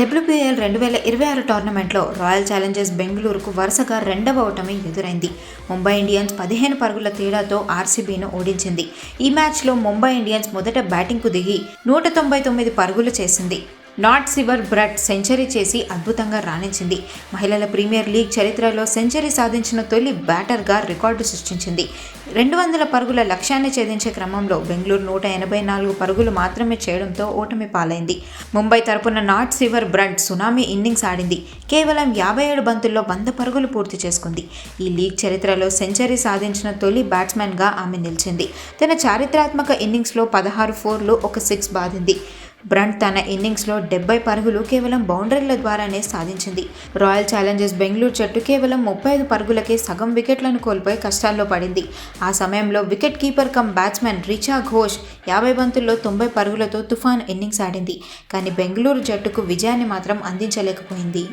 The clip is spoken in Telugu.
WPL 2026 టోర్నమెంట్లో రాయల్ ఛాలెంజర్స్ బెంగళూరుకు వరుసగా రెండవ ఓటమి ఎదురైంది. ముంబై ఇండియన్స్ 15 పరుగుల తేడాతో ఆర్సీబీను ఓడించింది. ఈ మ్యాచ్లో ముంబై ఇండియన్స్ మొదట బ్యాటింగ్కు దిగి 199 పరుగులు చేసింది. నాట్ సివర్ బ్రట్ సెంచరీ చేసి అద్భుతంగా రాణించింది. మహిళల ప్రీమియర్ లీగ్ చరిత్రలో సెంచరీ సాధించిన తొలి బ్యాటర్గా రికార్డు సృష్టించింది. 200 పరుగుల లక్ష్యాన్ని ఛేదించే క్రమంలో బెంగళూరు 184 పరుగులు మాత్రమే చేయడంతో ఓటమి పాలైంది. ముంబై తరపున నాట్ సివర్ బ్రట్ సునామీ ఇన్నింగ్స్ ఆడింది. కేవలం 57 బంతుల్లో 100 పరుగులు పూర్తి చేసుకుంది. ఈ లీగ్ చరిత్రలో సెంచరీ సాధించిన తొలి బ్యాట్స్మెన్గా ఆమె నిలిచింది. తన చారిత్రాత్మక ఇన్నింగ్స్లో 16 ఫోర్లు, ఒక 6 బాదింది. బ్రంట్ తన ఇన్నింగ్స్లో 70 పరుగులు కేవలం బౌండరీల ద్వారానే సాధించింది. రాయల్ ఛాలెంజర్స్ బెంగళూరు జట్టు కేవలం 35 పరుగులకే సగం వికెట్లను కోల్పోయి కష్టాల్లో పడింది. ఆ సమయంలో wicket keeper cum batsmen Richa Ghosh 50 బంతుల్లో 90 పరుగులతో తుఫాన్ ఇన్నింగ్స్ ఆడింది. కానీ బెంగళూరు జట్టుకు విజయాన్ని మాత్రం అందించలేకపోయింది.